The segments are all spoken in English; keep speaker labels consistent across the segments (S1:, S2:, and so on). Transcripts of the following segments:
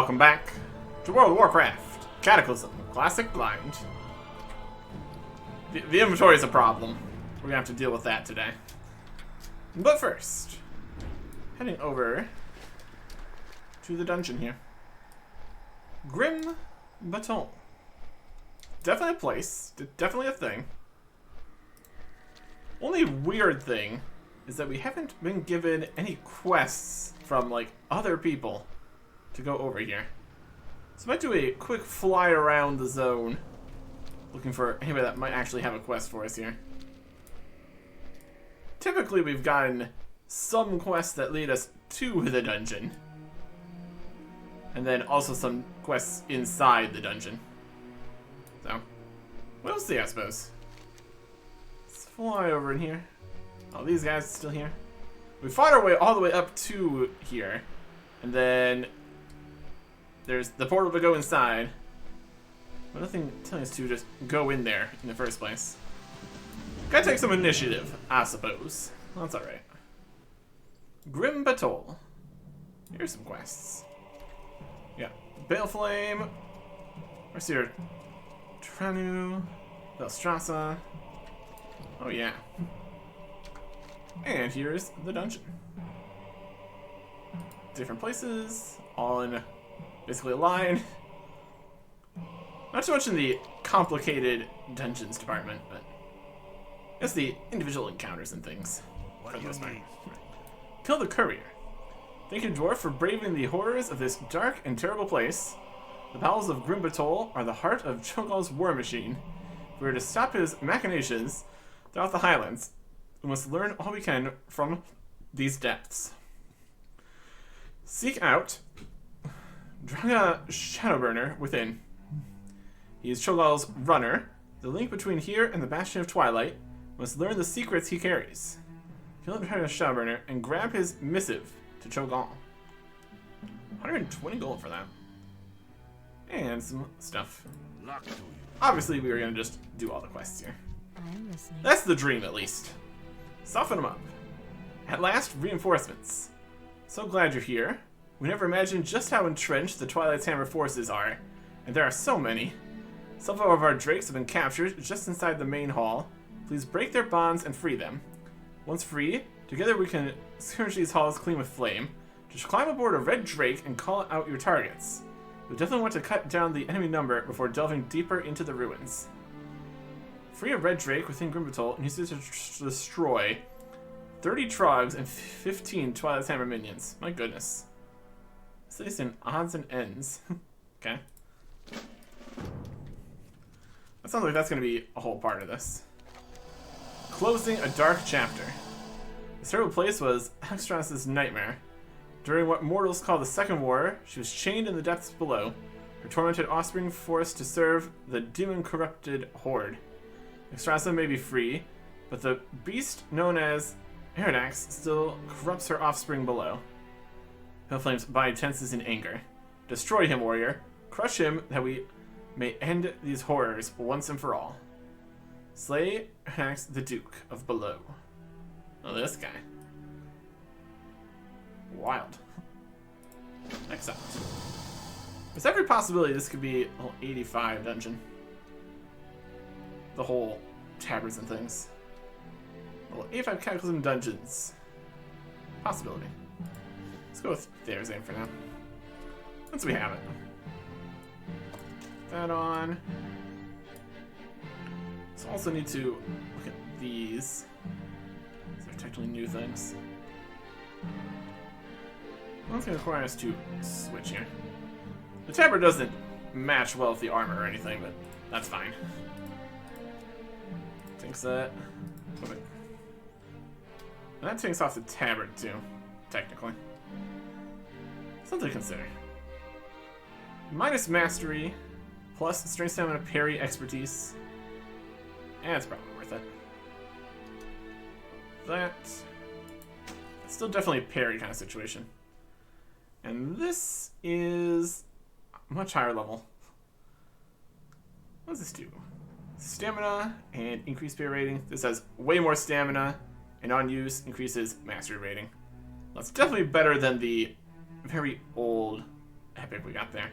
S1: welcome back to World of Warcraft Cataclysm Classic Blind. The inventory is a problem. We're gonna have to deal with that today. But first, heading over to the dungeon here. Grim Batol. Definitely a place, definitely a thing. Only weird thing is that we haven't been given any quests from, like, other people to go over here. So I might do a quick fly around the zone, looking for anybody that might actually have a quest for us here. Typically we've gotten some quests that lead us to the dungeon, and then also some quests inside the dungeon. So, we'll see, I suppose. Let's fly over in here. Oh, these guys are still here. We fought our way all the way up to here, and then there's the portal to go inside, but nothing telling us to just go in there in the first place. Gotta take some initiative, I suppose. That's alright. Grim Batol. Here's some quests. Yeah, Baleflame, Mercier Tranu, Belstrasa. Oh yeah. And here's the dungeon. Different places, all in basically a line. Not too much in the complicated dungeons department, but it's the individual encounters and things. For the most part. Kill the courier. Thank you, dwarf, for braving the horrors of this dark and terrible place. The bowels of Grim Batol are the heart of Cho'Gall's war machine. If we are to stop his machinations throughout the Highlands, we must learn all we can from these depths. Seek out Draga Shadowburner within. He is Cho'Gall's runner. The link between here and the Bastion of Twilight. Must learn the secrets he carries. Kill Draga Shadowburner and grab his missive to Cho'Gall. 120 gold for that. And some stuff. Obviously, we are going to just do all the quests here.
S2: I'm listening.
S1: That's the dream, at least. Soften them up. At last, reinforcements. So glad you're here. We never imagined just how entrenched the Twilight's Hammer forces are. And there are so many. Several of our drakes have been captured just inside the main hall. Please break their bonds and free them. Once free, together we can scourge these halls clean with flame. Just climb aboard a red drake and call out your targets. We definitely want to cut down the enemy number before delving deeper into the ruins. Free a red drake within Grim Batol and use it to destroy 30 trogs and 15 Twilight's Hammer minions. My goodness. This is in odds and ends. Okay. That sounds like that's going to be a whole part of this. Closing a dark chapter. This terrible place was Anachronist's nightmare. During what mortals call the Second War, she was chained in the depths below, her tormented offspring forced to serve the demon-corrupted horde. Extrasa may be free, but the beast known as Eridax still corrupts her offspring below. Hellflame's body tenses in anger. Destroy him, warrior. Crush him, that we may end these horrors once and for all. Slay Eridax, the Duke of Below. Oh, this guy. Wild. Next up. There's every possibility this could be a whole 85 dungeon. The whole tabards and things. Well, 85 Cataclysm dungeons. Possibility. Let's go with Therazane for now. Once we have it. Put that on. So also need to look at these. These are technically new things. One's going to require us to switch here. The tabard doesn't match well with the armor or anything, but that's fine. Takes that. And that takes off the tabard too, technically. Something to consider. Minus mastery, plus strength, stamina, parry, expertise. And it's probably worth it. It's still definitely a parry kind of situation. And this is much higher level. What does this do? Stamina and increased parry rating. This has way more stamina, and on use increases mastery rating. That's definitely better than the very old epic we got there.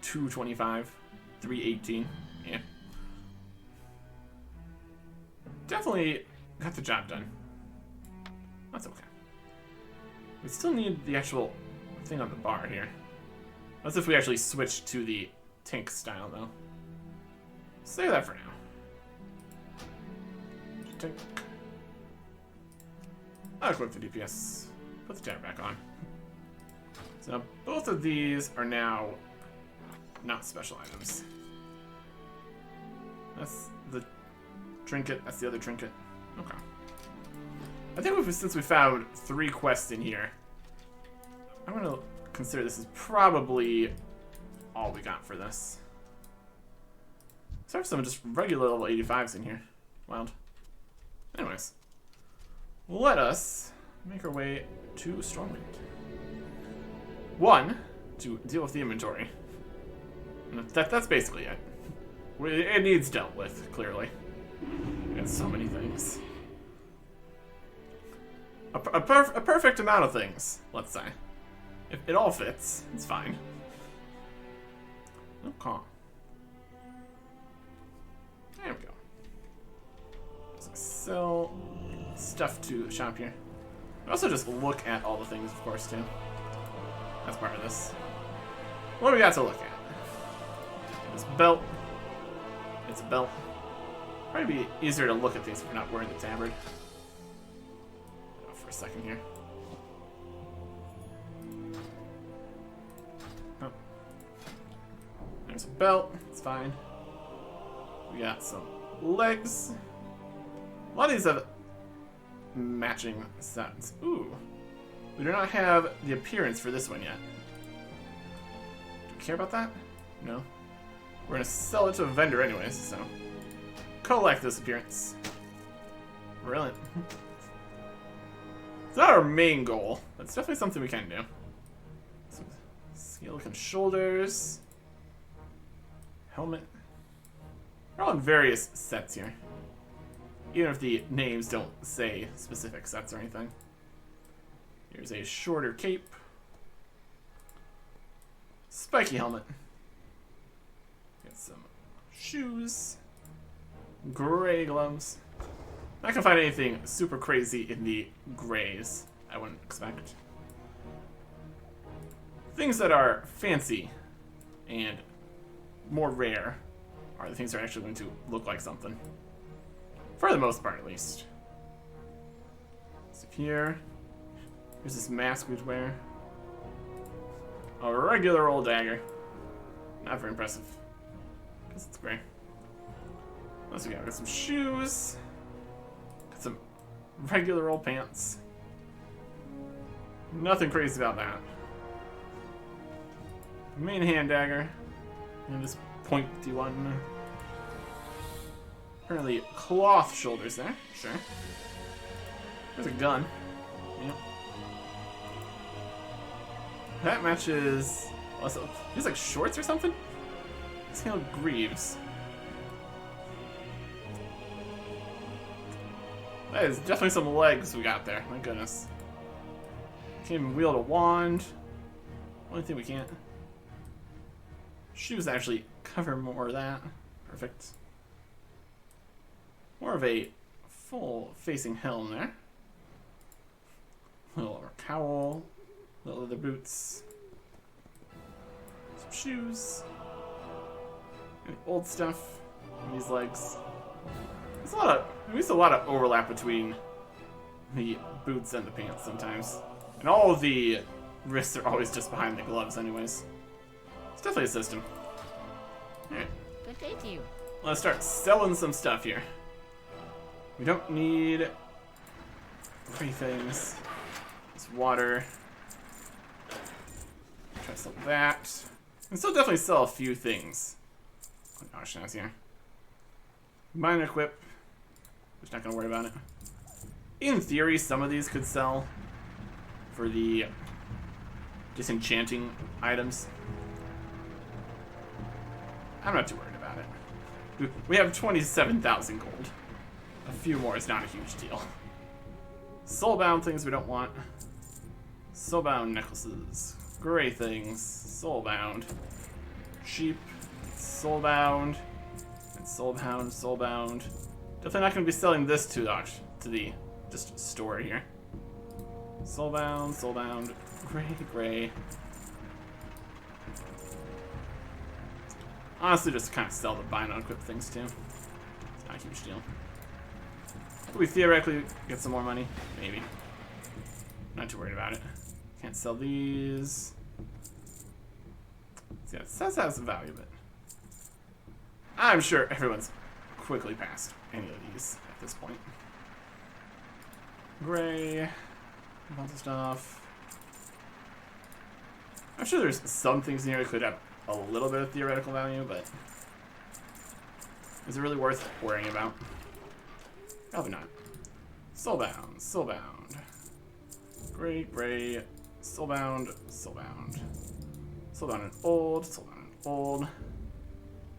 S1: 225, 318. Yeah. Definitely got the job done. That's okay. We still need the actual thing on the bar here. That's if we actually switch to the tank style, though. Save that for now. Tank. I'll equip the DPS. Put the tab back on. So now both of these are now not special items. That's the trinket. That's the other trinket. Okay. I think since we found 3 quests in here, I'm going to consider this is probably all we got for this. So I have some just regular level 85s in here. Wild. Anyways. Let us make our way to Strongwind. 1, to deal with the inventory. And that's basically it. It needs dealt with, clearly. And so many things. A perfect amount of things, let's say. If it all fits, it's fine. Okay. There we go. So sell stuff to shop here. We also just look at all the things, of course, too. That's part of this. What do we got to look at? This belt. It's a belt. Probably be easier to look at things if you're not wearing the tabard. For a second here. Oh. There's a belt. It's fine. We got some legs. A lot of these have matching sets. Ooh. We do not have the appearance for this one yet. Do we care about that? No. We're gonna sell it to a vendor anyways, so. Collect this appearance. Brilliant. It's not our main goal, but it's definitely something we can do. Some skeleton shoulders. Helmet. We're all in various sets here. Even if the names don't say specific sets or anything. Here's a shorter cape. Spiky helmet. Got some shoes. Gray gloves. Not gonna find anything super crazy in the grays, I wouldn't expect. Things that are fancy and more rare are the things that are actually going to look like something. For the most part, at least. So here, here's this mask we'd wear. A regular old dagger. Not very impressive. Because it's gray. What else we got? We got some shoes. Got some regular old pants. Nothing crazy about that. Main hand dagger. And this pointy one. Apparently cloth shoulders there. Sure. There's a gun. Yep. That matches... Also, these like shorts or something? It's kind of greaves. That is definitely some legs we got there. My goodness. Can't even wield a wand. Only thing we can't. Shoes actually cover more of that. Perfect. More of a full facing helm there. Little cowl. Little leather boots. Some shoes. Any old stuff on these legs. There's a lot of overlap between the boots and the pants sometimes. And all of the wrists are always just behind the gloves anyways. It's definitely a system. Alright.
S2: Good day to you.
S1: Let's start selling some stuff here. We don't need 3 things. Just water. Try to sell that. We can still definitely sell a few things. Oh gosh, now it's here. Minor equip. Just not gonna worry about it. In theory, some of these could sell for the disenchanting items. I'm not too worried about it. We have 27,000 gold. A few more is not a huge deal. Soulbound things we don't want. Soulbound necklaces. Gray things. Soulbound. Cheap. Soulbound. And soulbound, soulbound. Definitely not going to be selling this to the just store here. Soulbound, soulbound. Gray, gray. Honestly, just kind of sell the buy and unequip things too. It's not a huge deal. Could we theoretically get some more money? Maybe. Not too worried about it. Can't sell these. So yeah, it says that has some value, but I'm sure everyone's quickly past any of these at this point. Gray. Bunch of stuff. I'm sure there's some things in here that could have a little bit of theoretical value, but is it really worth worrying about? Probably not. Soulbound, soulbound. Gray, gray, soulbound, soulbound. Soulbound and old, soulbound and old.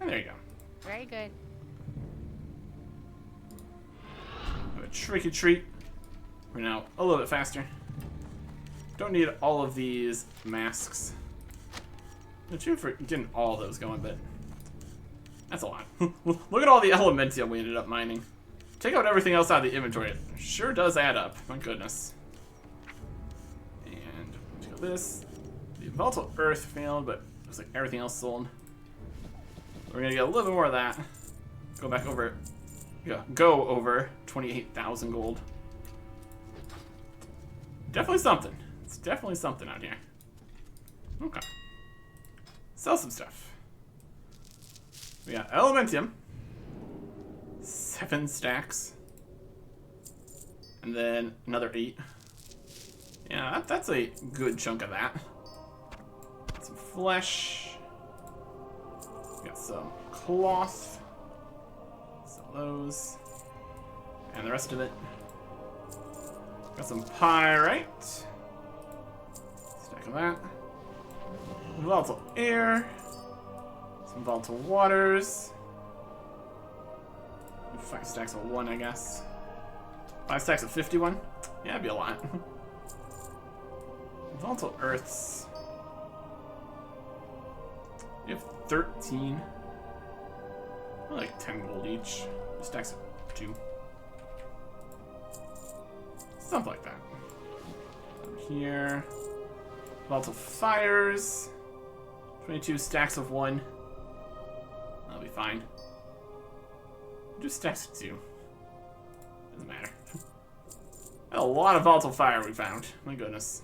S1: And there you go.
S2: Very good.
S1: Have a tricky treat. We're now a little bit faster. Don't need all of these masks. I'm cheering for getting all those going, but that's a lot. Look at all the elementium we ended up mining. Take out everything else out of the inventory. It sure does add up. My goodness. And let's go this. The volatile earth failed, but looks like everything else sold. We're gonna get a little bit more of that. Go back over. Yeah, go over 28,000 gold. Definitely something. It's definitely something out here. Okay. Sell some stuff. We got elementium. 7 stacks. And then another 8. Yeah, that's a good chunk of that. Some flesh. We got some cloth. Sell those. And the rest of it. Got some pyrite. Stack of that. Volatile air. Some volatile waters. 5 stacks of 1, I guess. 5 stacks of 51? Yeah, that'd be a lot. Volatile earths. You have 13. I like 10 gold each. 2 stacks of 2. Something like that. Here. Volatile fires. 22 stacks of 1. That'll be fine. Do stacks of 2. Doesn't matter. A lot of volatile fire we found. My goodness.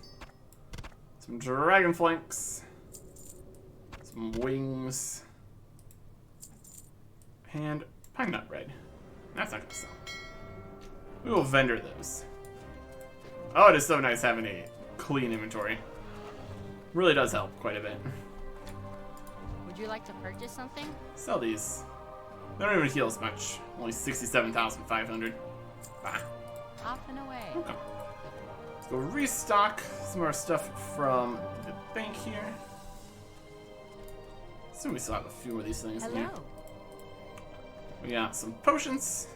S1: Some dragon flanks. Some wings. And pine nut bread. That's not gonna sell. We will vendor those. Oh, it is so nice having a clean inventory. Really does help quite a bit.
S2: Would you like to purchase something?
S1: Sell these. They don't even heal as much. Only 67,500. Bah.
S2: Off and away.
S1: Okay. Let's go restock some more stuff from the bank here. Assume we still have a few more of these things in here.
S2: Hello.
S1: We got some potions.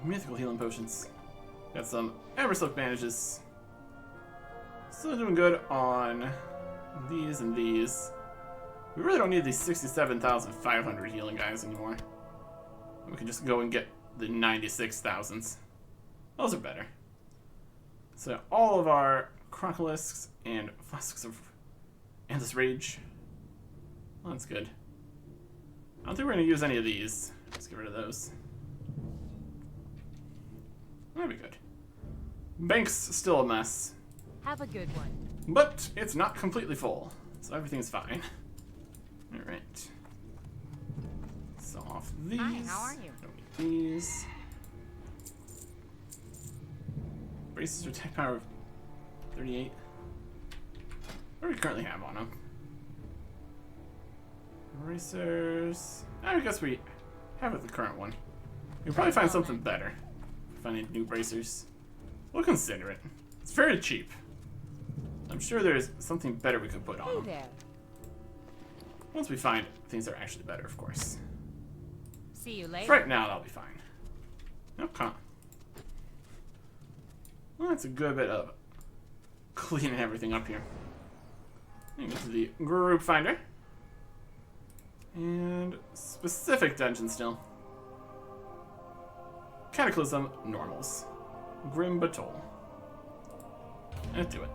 S1: Mythical healing potions. Got some Amber Silk bandages. Still doing good on these and these. We really don't need these 67,500 healing guys anymore. We can just go and get the 96,000s. Those are better. So all of our Crocolisks and Flasks of Endless Rage. Well, that's good. I don't think we're going to use any of these. Let's get rid of those. That'd be good. Bank's still a mess.
S2: Have a good one.
S1: But it's not completely full, so everything's fine. Alright. Sell off these.
S2: Hi, how are you?
S1: Don't need these. Braces with attack power of 38. What do we currently have on them? Bracers. I guess we have with the current one. We'll probably find something better. Finding new bracers. We'll consider it. It's very cheap. I'm sure there's something better we could put on them.
S2: Hey there.
S1: Once we find things that are actually better, of course.
S2: See you later.
S1: For right now, that'll be fine. Okay. Well, that's a good bit of cleaning everything up here. Get to the group finder. And specific dungeon still. Cataclysm normals. Grim Batol. Let's do it.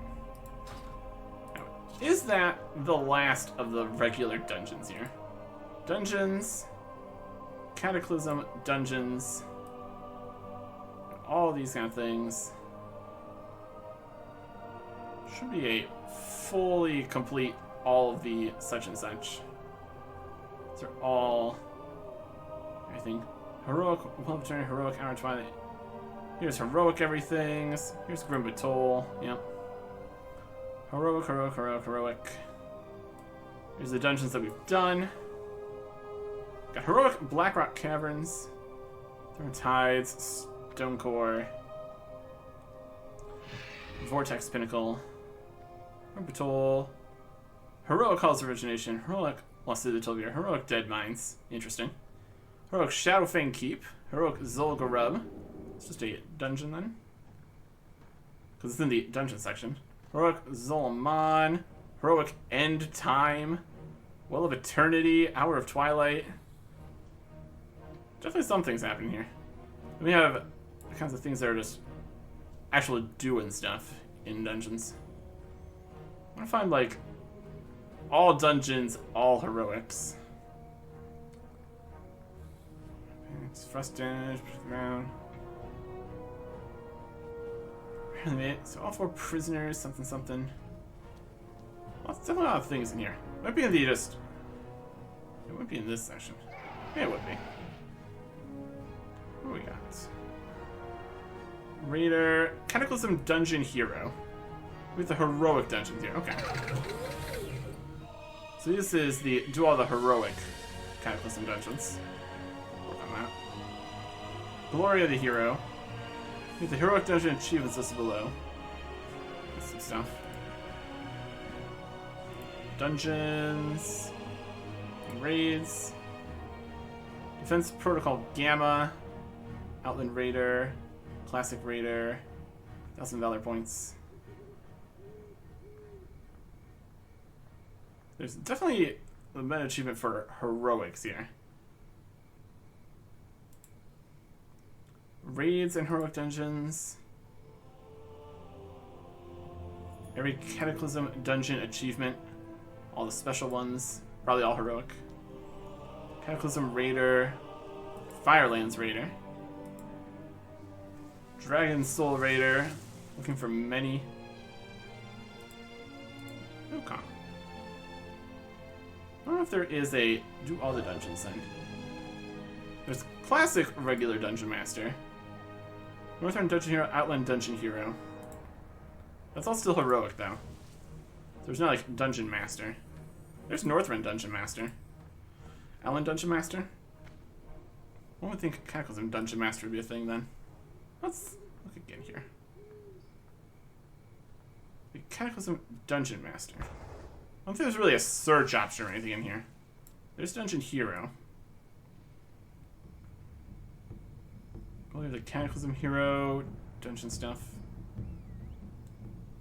S1: Now, is that the last of the regular dungeons here? Dungeons, Cataclysm, dungeons, all these kind of things. Should be a fully complete all of the such and such. These are all everything. Heroic, well returning heroic hour twilight. Here's heroic everythings. Here's Grim Batol. Yep. Heroic, heroic, heroic, heroic. Here's the dungeons that we've done. Got heroic Blackrock Caverns. Thorn Tides, Stonecore, Vortex Pinnacle, Grim Batol, heroic Halls of Origination, heroic Lost City of the Tilvier, heroic Dead Mines. Interesting. Heroic Shadowfang Keep, heroic Zul'Gurub. It's just a dungeon then, because it's in the dungeon section. Heroic Zolomon, heroic End Time, Well of Eternity, Hour of Twilight. Definitely some things happening here. We have the kinds of things that are just actually doing stuff in dungeons. I want to find like all dungeons, all heroics. It's frost damage, ground. So all 4 prisoners, something, something. Well, there's definitely a lot of things in here. It might be in the just. It would be in this section. Yeah, it would be. What do we got? Raider, Cataclysm Dungeon Hero. With the heroic dungeons here. Okay. So this is the do all the heroic Cataclysm dungeons. Work on that. Glory of the Hero. With the heroic dungeon achievements listed below. That's some stuff. Dungeons. Raids. Defense Protocol Gamma. Outland Raider. Classic Raider. 1,000 Valor points. There's definitely a meta achievement for heroics here. Raids and heroic dungeons. Every Cataclysm dungeon achievement. All the special ones. Probably all heroic. Cataclysm Raider. Firelands Raider. Dragon Soul Raider. Looking for many. Okay. I don't know if there is a do all the dungeons then. There's classic regular Dungeon Master. Northern Dungeon Hero, Outland Dungeon Hero. That's all still heroic though. There's not like Dungeon Master. There's Northern Dungeon Master. Outland Dungeon Master? One would think Cataclysm Dungeon Master would be a thing then. Let's look again here. The Cataclysm Dungeon Master. I don't think there's really a search option or anything in here. There's Dungeon Hero. Well, there's a Cataclysm Hero, dungeon stuff.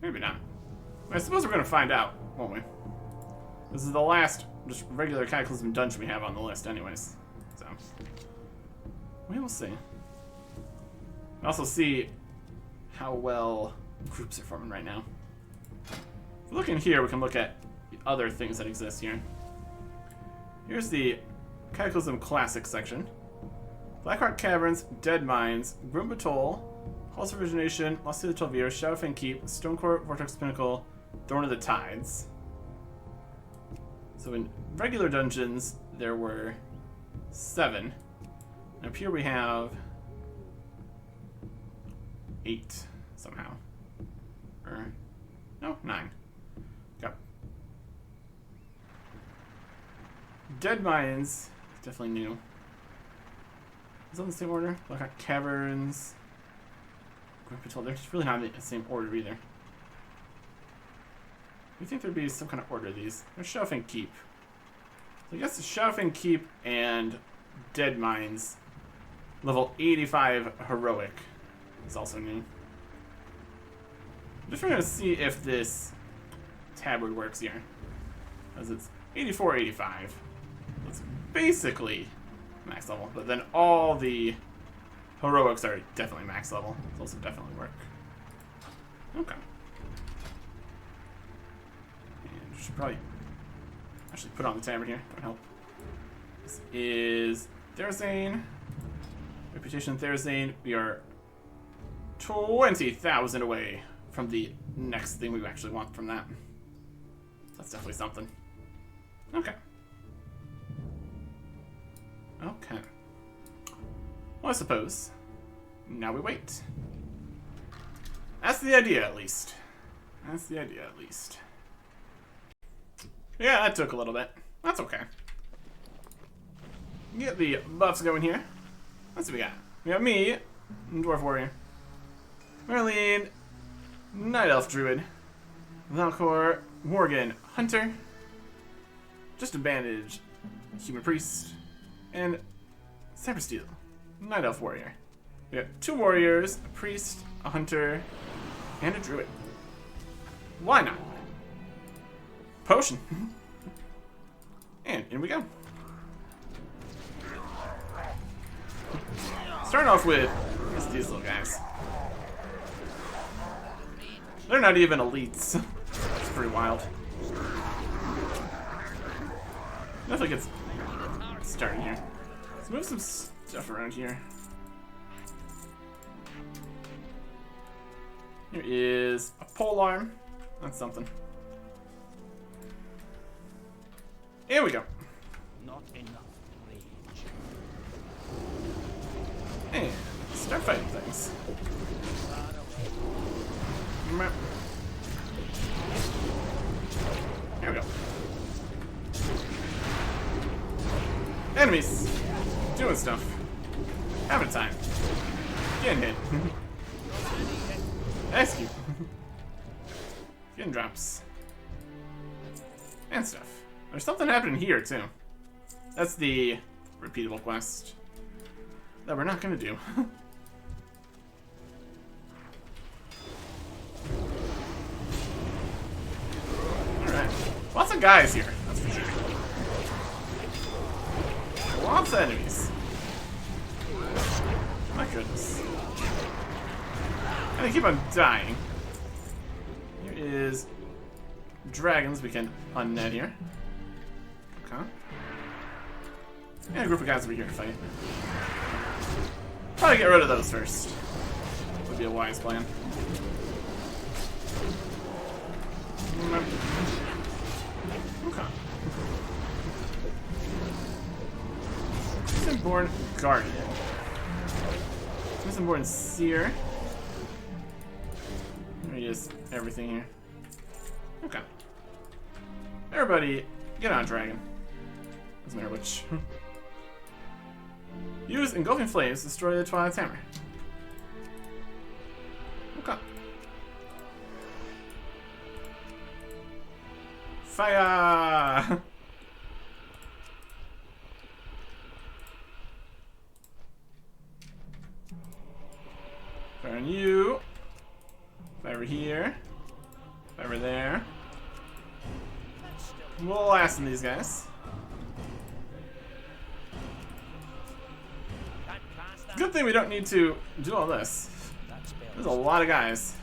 S1: Maybe not. I suppose we're going to find out, won't we? This is the last just regular Cataclysm dungeon we have on the list anyways. So, we will see. And also see how well groups are forming right now. If we look in here, we can look at the other things that exist here. Here's the Cataclysm Classic section. Blackrock Caverns, Dead Mines, Grim Batol, Halls of Origination, Lost City of the Tilvier, Shadowfang Keep, Stonecore, Vortex Pinnacle, Thorn of the Tides. So in regular dungeons, there were 7. And up here we have 8 somehow. Or, no, 9. Got Dead Mines, definitely new. Is that in the same order? Blackrock Caverns. Grim Batol. They're just really not in the same order either. You think there'd be some kind of order of these? There's Shadowfang Keep. So I guess the Shadowfang Keep and Dead Mines. Level 85 Heroic is also new. Just gonna see if this tabard works here. Because it's 84, 85. It's basically max level, but then all the heroics are definitely max level. Those will definitely work. Okay. And we should probably actually put on the tabard here. That would help. This is Therazane. Reputation Therazane. We are 20,000 away from the next thing we actually want from that. That's definitely something. Okay. Okay. Well, I suppose. Now we wait. That's the idea, at least. That's the idea, at least. Yeah, that took a little bit. That's okay. Get the buffs going here. Let's see what we got. We got me, Dwarf Warrior. Marlene, Night Elf Druid. Valcor, Morgan, Hunter. Just a bandage, Human Priest. And Cybersteel, Night Elf Warrior. We got 2 warriors, a priest, a hunter, and a druid. Why not? Potion. And in we go. Starting off with these little guys. They're not even elites. It's pretty wild. Definitely gets started here. Let's move some stuff around here. Here is a polearm. That's something. Here we go.
S3: Not enough rage.
S1: And start fighting things. Here we go. Enemies. Doing stuff. Having a time. Getting hit. Execute. Getting drops. And stuff. There's something happening here, too. That's the repeatable quest that we're not gonna do. Alright. Lots of guys here, that's for sure. Lots of enemies. My goodness. And they keep on dying. Here is dragons we can unnet here. Okay. And a group of guys over here to fight. Probably get rid of those first. Would be a wise plan. Okay. Born Guardian. Born Seer. Let me just everything here. Okay. Everybody, get on Dragon. Doesn't matter which. Use engulfing flames to destroy the Twilight's hammer. Okay. Fire! Fire on you. Fire over here. Fire over there. We'll last in these guys. Good thing we don't need to do all this. There's a lot of guys.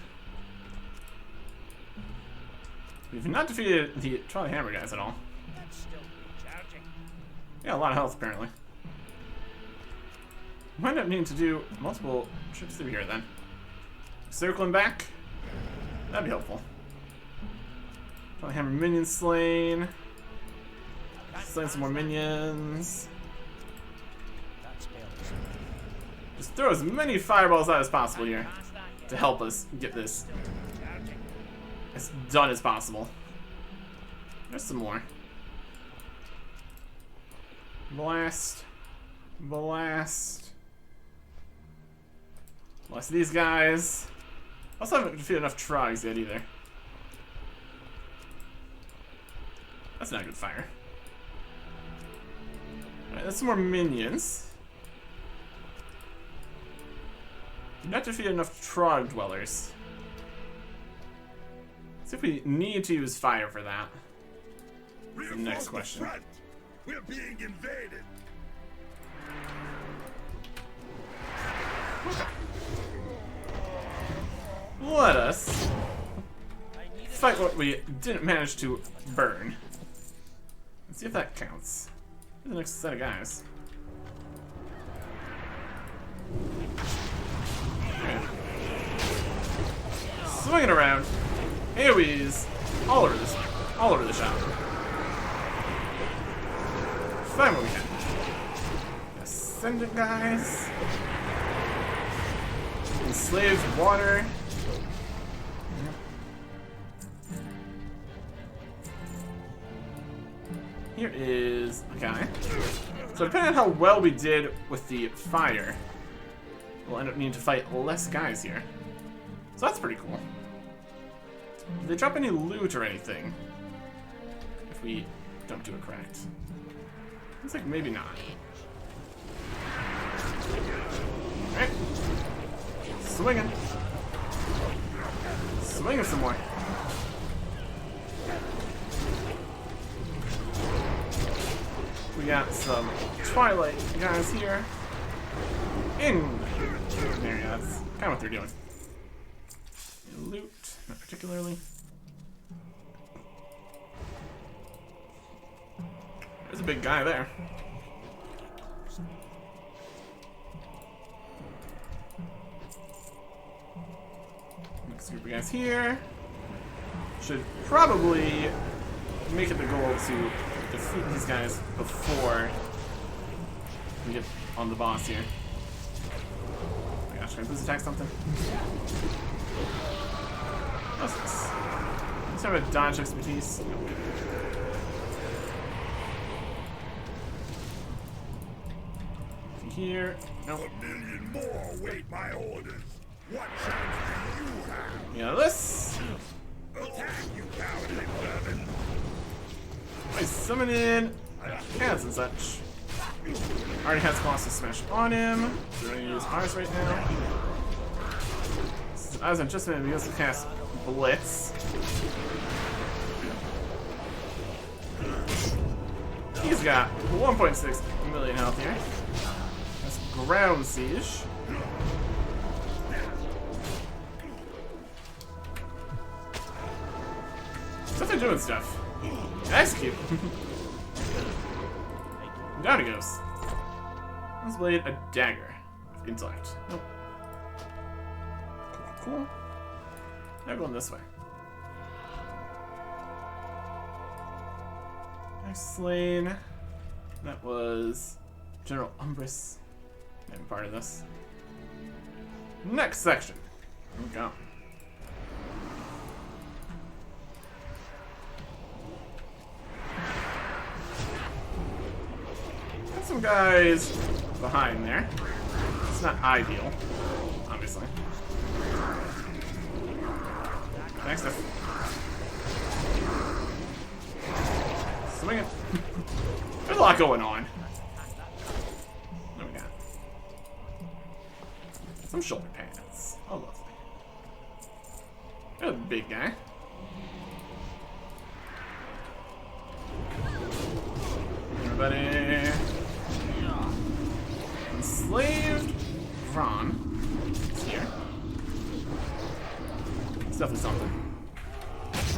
S1: We've not defeated the Twilight Hammer guys at all. Yeah, a lot of health apparently. Might not need to do multiple trips through here then. Circling back. That'd be helpful. Twilight Hammer minions slain. Slain some more minions. Just throw as many fireballs out as possible here to help us get this as done as possible. There's some more. Blast. Blast. Blast these guys. Also haven't defeated enough trogs yet either. That's not good fire. Alright, that's some more minions. Not defeated enough Trog dwellers. See if we need to use fire for that. The next
S4: Reinforce the
S1: question.
S4: front. We're being invaded.
S1: Let us fight what we didn't manage to burn. Let's see if that counts. Here's the next set of guys. Okay. Swinging around. AoEs all over this, all over the shop. Find what we can. Ascendant guys. Enslaved water. Here is a guy. So depending on how well we did with the fire, we'll end up needing to fight less guys here. So that's pretty cool. Did they drop any loot or anything? If we don't do it correct. Looks like maybe not. Alright. Swinging. Swinging some more. We got some Twilight guys here. In. There, yeah, that's kind of what they're doing. Loot, not particularly. There's a big guy there. Next group of guys here. Should probably make it the goal to defeat these guys before we get on the boss here. Oh my gosh, can I boost attack something? What's this? Let's have a dodge expertise. Nope. Here. Nope.
S4: A million more await my orders. What chance do you have?
S1: Yeah, this.
S4: Attack, you cowardly vermin.
S1: I summon in cats and such. Already has Colossus Smash on him. So we're gonna use ours right now. As I'm just gonna be able to cast Blitz. He's got 1.6 million health here. That's Ground Siege. Definitely doing stuff. Execute. Down he goes. Let's blade a dagger. Intellect. Nope. Cool. Now going this way. Nice Slain. That was General Umbris. Maybe part of this. Next section. Here we go. Got some guys behind there. It's not ideal, obviously. Next up. Swing it. There's a lot going on. What do we got? Some shoulder pads. Oh, lovely. There's a big guy. Everybody. Enslaved Vron is here. It's definitely something. Let's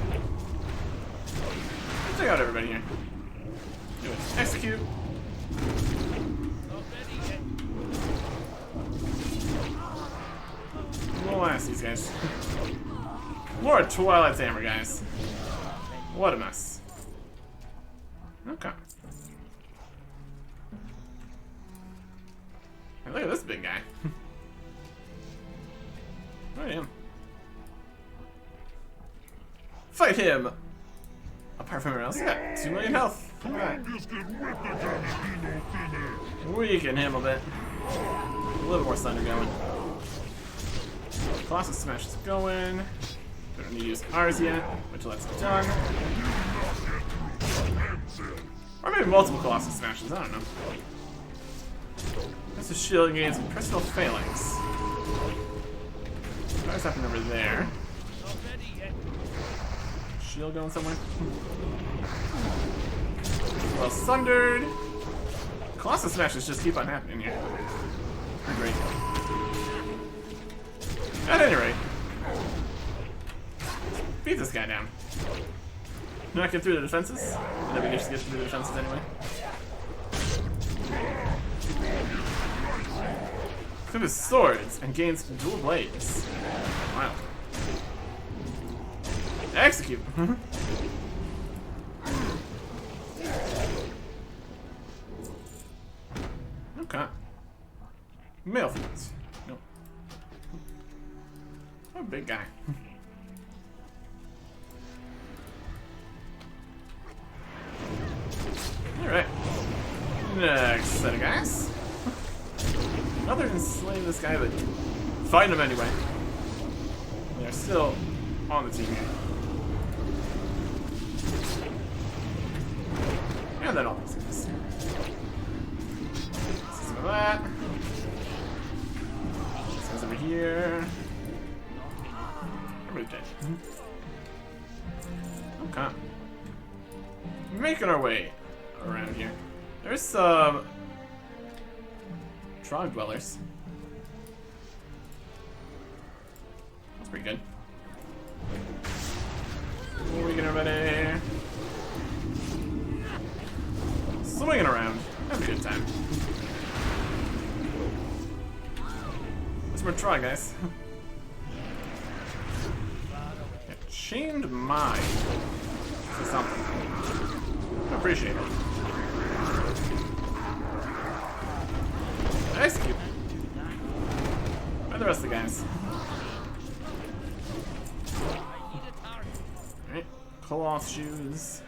S1: check out everybody here. Do it. Execute. We'll ask these guys. More Twilight's Hammer, guys. What a mess. Okay. Hey, look at this big guy. Look at him. Fight him! Apart from everyone else, he got 2 million health. Weaken him a bit. A little more thunder going. Colossus Smash is going. Don't need to use ours yet, which that's done. Or maybe multiple Colossus Smashes, I don't know. This is shield gains some personal failings. What's happening over there? shield going somewhere? Well, sundered. Colossus smashes just keep on happening here. They're great. At any rate, beat this guy down. Not get through the defenses. And then we just get through the defenses anyway. Through his swords and gains dual blades. Wow. Execute. Okay. Male fields. Nope. Oh, big guy. Alright. Next set of guys. Other than slaying this guy, but fighting him anyway. They're still on the team here. And then all these guys. Some of that. This guy's over here. Everybody's dead. Okay. Making our way around here. There's some Trog dwellers. That's pretty good. We get everybody swinging around. Have a good time. Let's more Trog, guys. Get chained mind for something. I appreciate it. Execute. And the rest of the guys. Alright. Cloth shoes.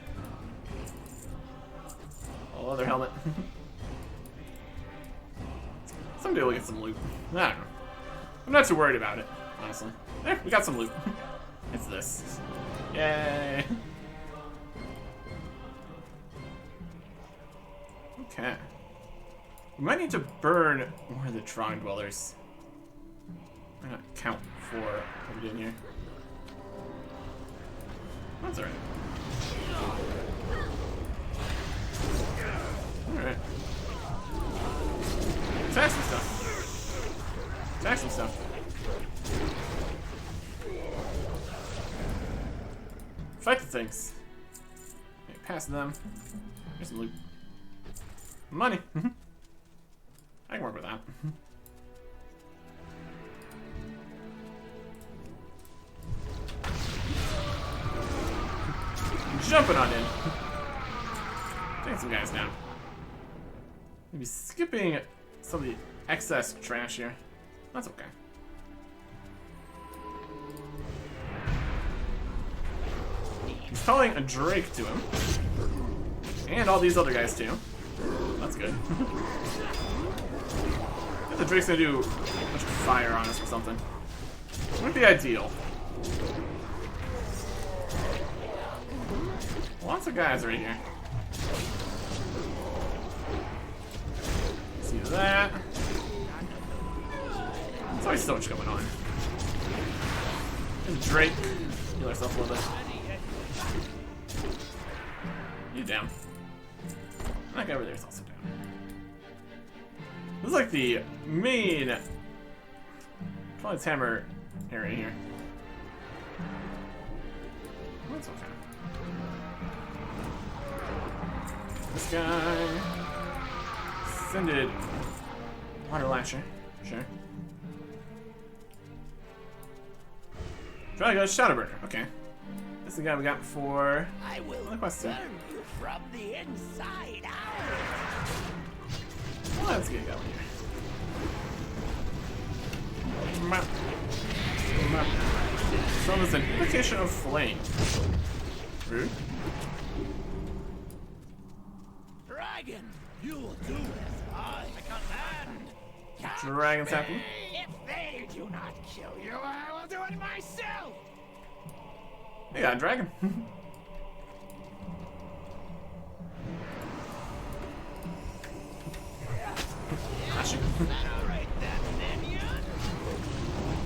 S1: Oh, leather helmet. Someday we'll get some loot. I don't know. I'm not too worried about it, honestly. There, we got some loot. It's this. Yay. Okay. We might need to burn more of the Trog dwellers. I'm gonna count for what we did here. That's alright. Alright. Attack some stuff. Attack some stuff. Fight the things. Okay, pass them. Here's some loot. Money. I can work with that. Jumping on in. Taking some guys down. Maybe skipping some of the excess trash here. That's okay. He's calling a Drake to him. And all these other guys too. That's good. I think the Drake's gonna do a bunch of fire on us or something. Wouldn't be ideal. Lots of guys right here. See that. There's always so much going on. And Drake. Heal ourselves a little bit. You down. That guy over there is also down. This is like the main Twilight Hammer area here. That's okay. This guy. Ascended Water Lasher. Sure. Try to go Shadowburner. Okay. This is the guy we got before.
S3: I will
S1: Another question.
S3: burn you from the inside out.
S1: Well, let's get going here. Map. Map. So there's an invocation of flame. Rude.
S3: Dragon, you will do as I command.
S1: Dragon's happy.
S3: If they do not kill you, I will do it myself.
S1: They got a dragon. Flashing.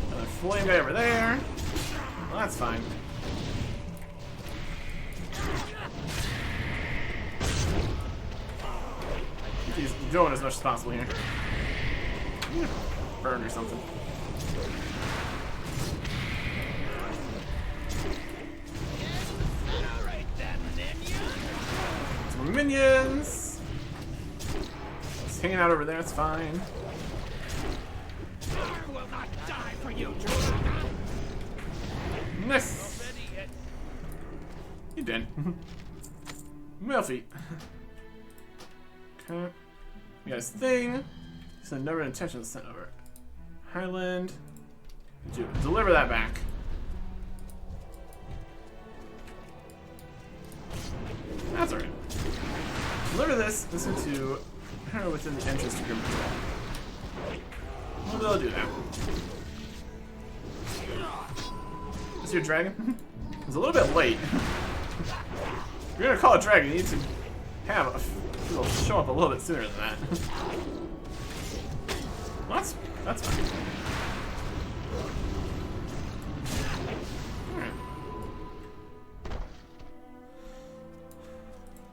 S1: Another flame guy over there. Well, that's fine. doing as much as possible here. Burn or something. Some more minions. Just hanging out over there. It's fine.
S3: I will not die for you,
S1: Nice. You did. Male feet. Okay. We got his thing. Send number and attention sent over. Highland. Deliver that back. That's alright. Deliver this into her within the entrance to Grim Patrol. Well, they'll do that. Is your dragon? It's a little bit late. If you're gonna call it dragon, you need to have it'll show up a little bit sooner than that. Well, that's fine. Alright.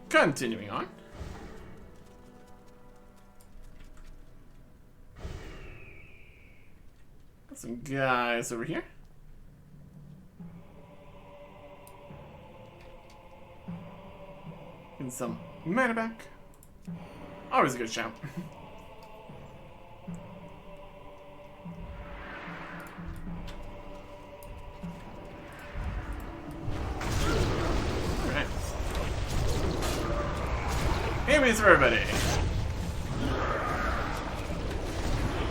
S1: Continuing on. Got some guys over here. Getting some mana back. Always a good shout. Alright. Amy's for everybody.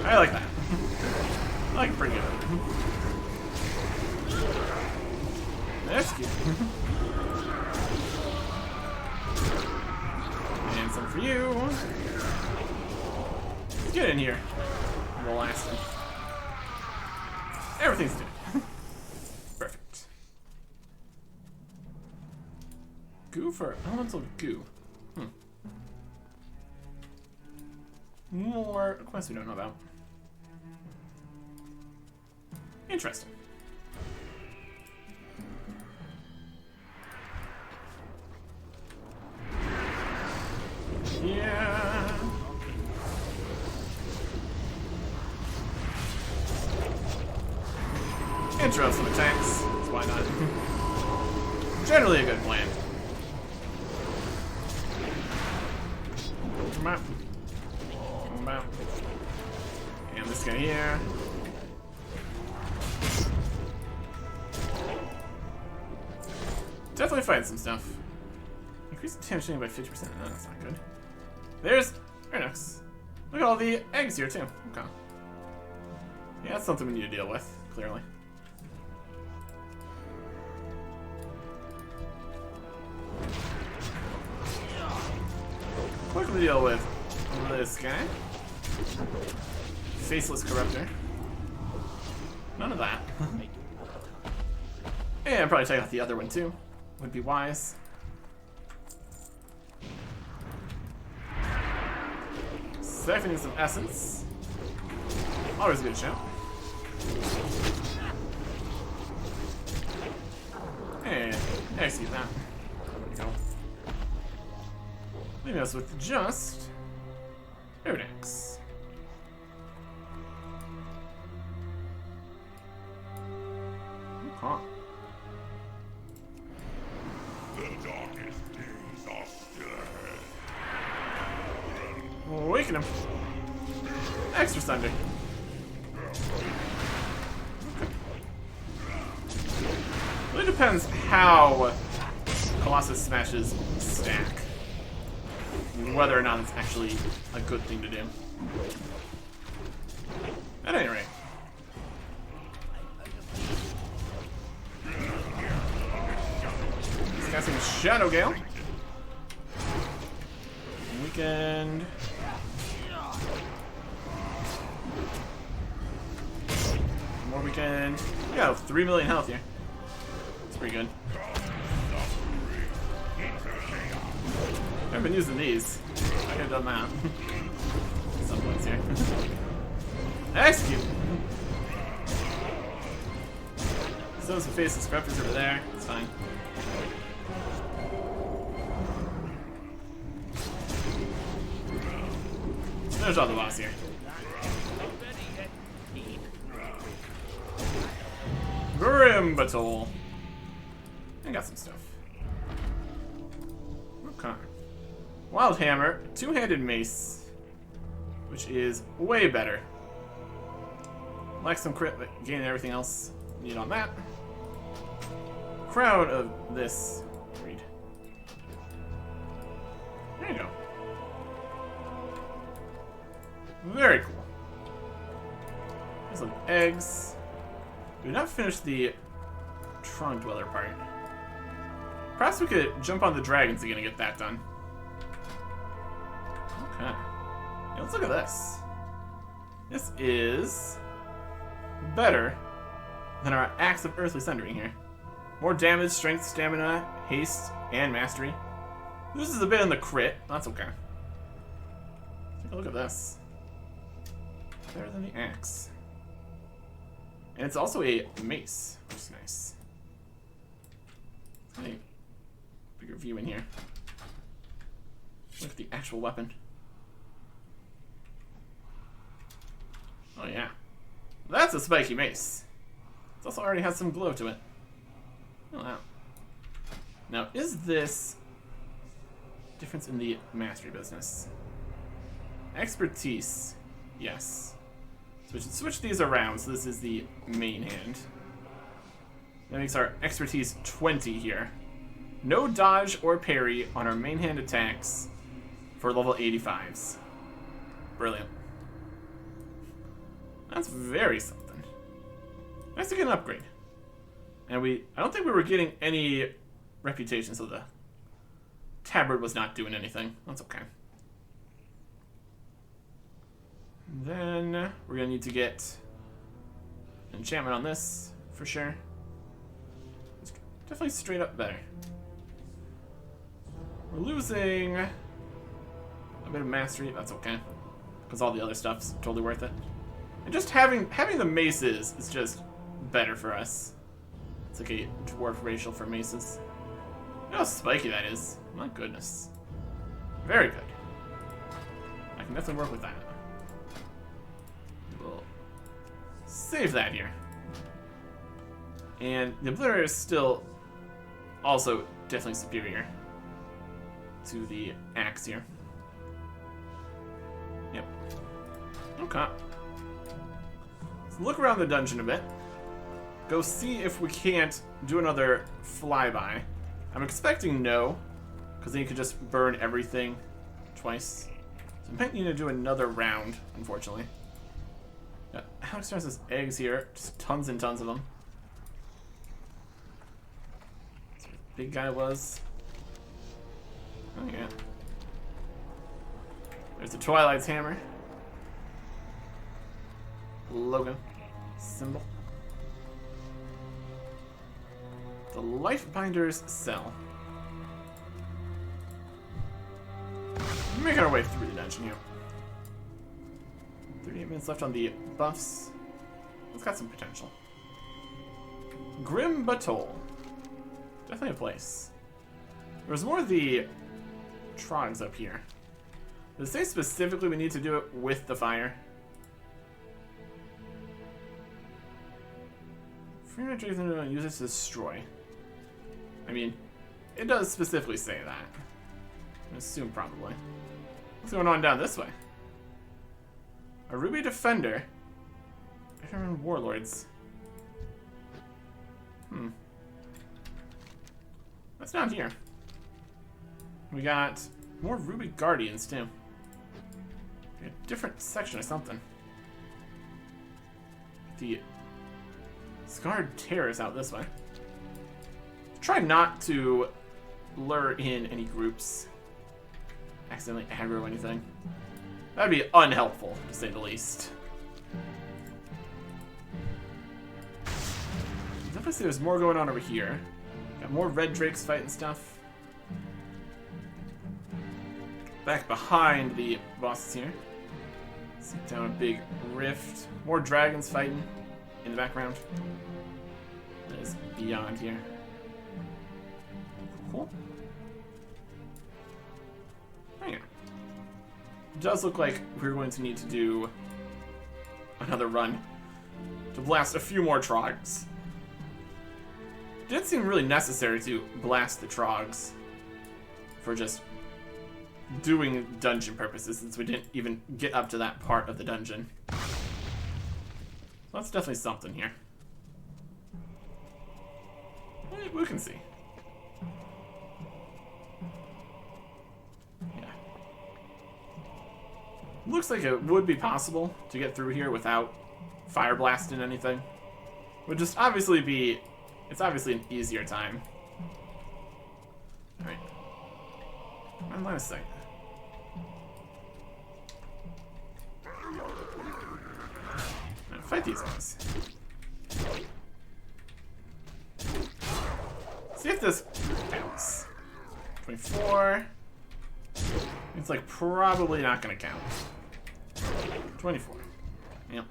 S1: I like that. I like it pretty good. That's cute. And some for you. Get in here. The last one. Everything's good. Perfect. Goo for elemental goo. More quests we don't know about. Interesting. Yeah. Intro some attacks. So why not? Generally a good plan. Come out. Come out. And this guy here. Definitely fighting some stuff. Increase the damage by 50%. No, that's not good. There's Ernix. Look at all the eggs here, too. Okay. Yeah, that's something we need to deal with, clearly. Quickly deal with this guy. Faceless Corruptor. None of that. And probably take out the other one, too. Would be wise. Siphoning some essence. Always a good shout. And execute that. There we go. Leaving us with just Ernix. Okay.
S4: The darkest days are still ahead.
S1: Awaken him. Extra Sunday. Really depends how Colossus Smashes stack. Whether or not it's actually a good thing to do. At any rate. He's casting Shadow Gale. Weekend. More weekend. We got 3 million health here. It's pretty good. I've been using these. I could have done that. Some points here. Execute! So some faceless corruptors over there. It's fine. There's all the boss here. Grim Batol. I got some stuff. Okay. Wild Hammer, two-handed mace, which is way better. Like some crit, but gaining everything else need on that. Crown of this breed. There you go. Very cool. There's some eggs. We did not finish the Trunk Dweller part. Perhaps we could jump on the dragons again and get that done. Okay. Yeah, let's look at this. This is better than our Axe of Earthly Sundering here. More damage, strength, stamina, haste, and mastery. Loses a bit on the crit. That's okay. Take a look at this. Better than the axe. And it's also a mace, which is nice. Let me bigger view in here. Look at the actual weapon. Oh yeah. That's a spiky mace. It also already has some glow to it. Oh wow. Now, is this difference in the mastery business? Expertise. Yes. So we should switch these around, so this is the main hand. That makes our expertise 20 here. No dodge or parry on our main hand attacks for level 85s. Brilliant. That's very something. Nice to get an upgrade. And I don't think we were getting any reputation, so the tabard was not doing anything. That's okay. Then we're gonna need to get an enchantment on this for sure. It's definitely straight up better. We're losing a bit of mastery. That's okay, because all the other stuff's totally worth it. And just having the maces is just better for us. It's like a dwarf racial for maces. Look how spiky that is. My goodness. Very good. I can definitely work with that. We'll save that here. And the Obliterator is still also definitely superior to the axe here. Yep. Okay. Let's look around the dungeon a bit. Go see if we can't do another flyby. I'm expecting no, because then you could just burn everything twice. So I might need to do another round, unfortunately. Yeah, Alex has eggs here, just tons and tons of them. That's where the big guy was. Oh yeah. There's the Twilight's hammer. Logo. Symbol. The Lifebinder's cell. Making our way through the dungeon here. 38 minutes left on the buffs. It's got some potential. Grim Batol. Definitely a place. There's more of the Trogs up here. Does it say specifically we need to do it with the fire? Free energy to use it to destroy. I mean, it does specifically say that. I assume probably. What's going on down this way? A Ruby Defender. I don't remember Warlords. That's down here. We got more Ruby Guardians too. A different section or something. The Scarred Terrors out this way. Try not to lure in any groups. Accidentally aggro anything. That'd be unhelpful, to say the least. Definitely see there's more going on over here. Got more red drakes fighting stuff. Back behind the bosses here. See down a big rift. More dragons fighting in the background. That is beyond here. Cool. Oh yeah. does look like we're going to need to do another run to blast a few more trogs. It didn't seem really necessary to blast the trogs for just doing dungeon purposes, since we didn't even get up to that part of the dungeon. So that's definitely something here. We can see. Yeah. Looks like it would be possible to get through here without fire blasting anything. Would just obviously be... It's obviously an easier time. Alright. One last thing. Fight these guys. See if this counts. 24. It's like probably not gonna count. 24. Yep.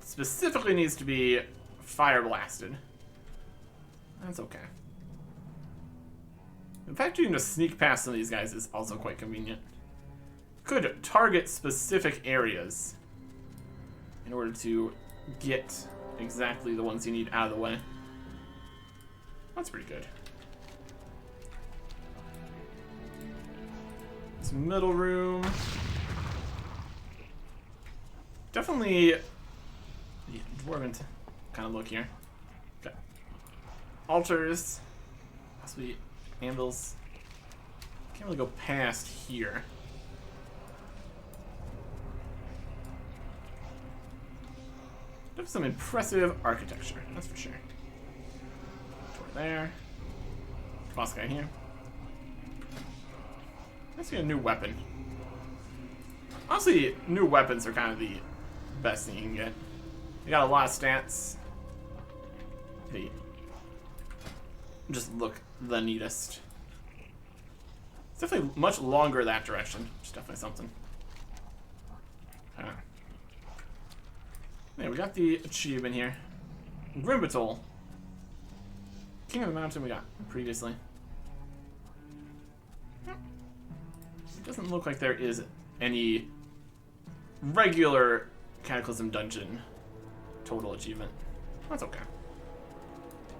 S1: Specifically needs to be fire blasted. That's okay. In fact, you can just sneak past some of these guys is also quite convenient. Could target specific areas in order to get exactly the ones you need out of the way. That's pretty good. This middle room. Definitely the dwarven kind of look here. Okay. Altars. Possibly anvils. Can't really go past here. There's some impressive architecture, that's for sure. Door there. Boss guy here. Let's get a new weapon. Honestly, new weapons are kind of the best thing you can get. You got a lot of stats. They just look the neatest. It's definitely much longer that direction, which is definitely something. Yeah, we got the achievement here. Batol. King of the Mountain we got previously. It doesn't look like there is any regular Cataclysm dungeon total achievement. That's okay.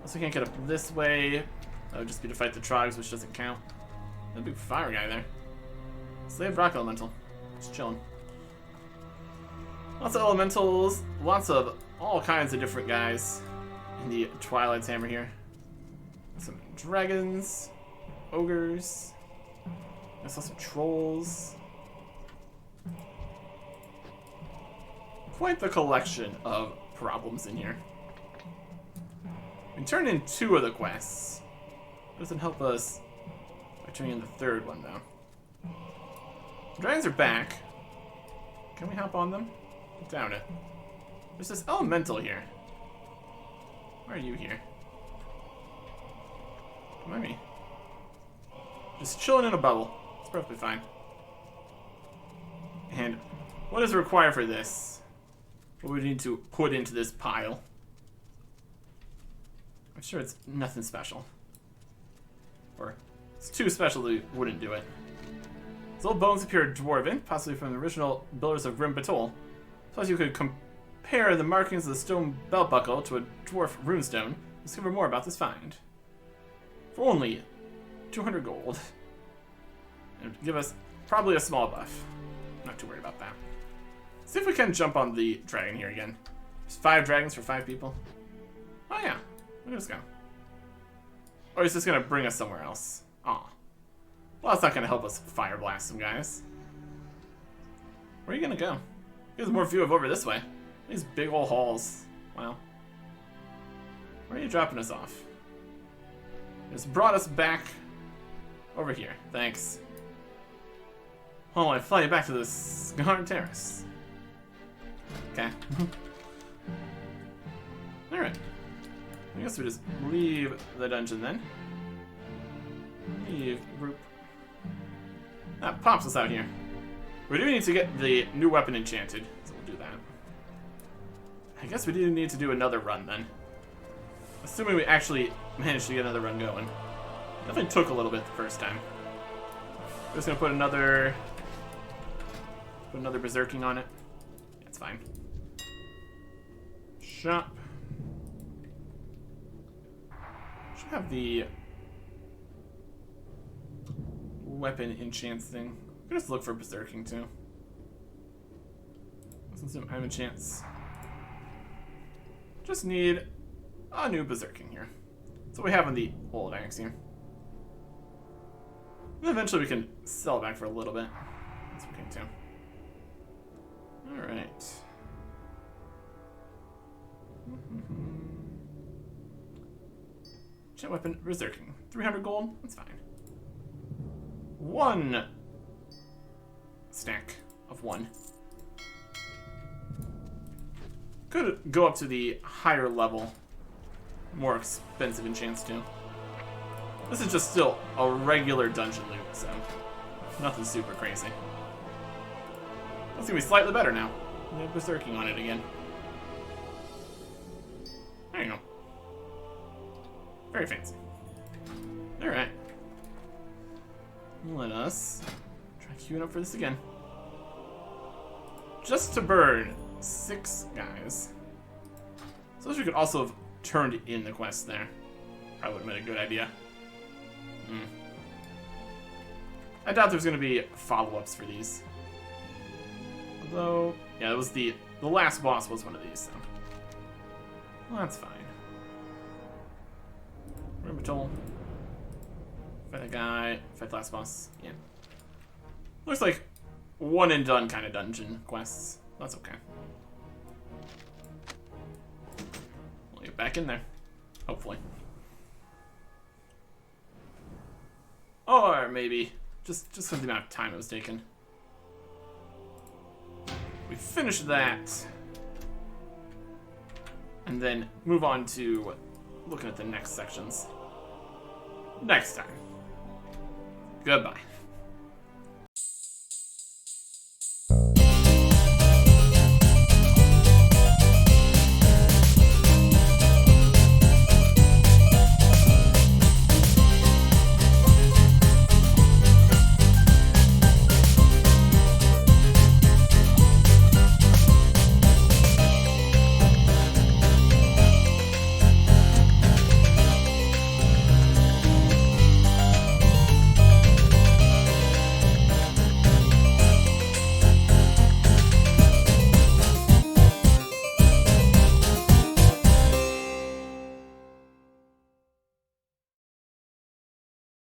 S1: Also can't get up this way. That would just be to fight the trogs, which doesn't count. That big fire guy there. Slave Rock Elemental. Just chilling. Lots of elementals, lots of all kinds of different guys in the Twilight's Hammer here. Some dragons, ogres, I saw some trolls. Quite the collection of problems in here. We turned in 2 of the quests. Doesn't help us by turning in the 3rd one though. The dragons are back. Can we hop on them? Down it. There's this elemental here. Why are you here? Come at me. Just chilling in a bubble. It's perfectly fine. And what is required for this? What do we need to put into this pile? I'm sure it's nothing special. Or it's too special that we wouldn't do it. These old bones appear dwarven, possibly from the original builders of Batol. Plus, you could compare the markings of the stone belt buckle to a dwarf runestone and discover more about this find. For only 200 gold. And give us probably a small buff. Not too worried about that. See if we can jump on the dragon here again. There's 5 dragons for 5 people. Oh yeah, look at this go. Or is this gonna bring us somewhere else? Aw. Well, that's not gonna help us fire blast some guys. Where are you gonna go? There's more view of over this way. These big old halls. Wow. Where are you dropping us off? Just brought us back over here. Thanks. Oh, I fly you back to this Scar Terrace. Okay. Alright. I guess we just leave the dungeon then. Leave group. That pops us out here. We do need to get the new weapon enchanted, so we'll do that. I guess we do need to do another run then. Assuming we actually managed to get another run going. Definitely took a little bit the first time. We're just gonna put another Put another berserking on it. That's fine. Shop. Should have the weapon enchants thing. I'm gonna just look for berserking too. Since I have a chance. Just need a new berserking here. That's what we have on the old axiom. And eventually we can sell it back for a little bit. That's okay too. Alright. Chat weapon, berserking. 300 gold? That's fine. 1 stack of 1. Could go up to the higher level, more expensive enchants too. This is just still a regular dungeon loot, so nothing super crazy. That's gonna be slightly better now. We have berserking on it again. There you go. Very fancy. Alright. Let us try queuing up for this again. Just to burn 6 guys. So we could also have turned in the quest there. Probably would have been a good idea. I doubt there's going to be follow-ups for these. Although, yeah, it was the last boss was one of these, so. Well, that's fine. Batol. Fight that guy. Fight the last boss. Yeah. Looks like one and done kind of dungeon quests. That's okay. We'll get back in there. Hopefully. Or maybe just for the amount of time it was taken. We finish that. And then move on to looking at the next sections. Next time. Goodbye.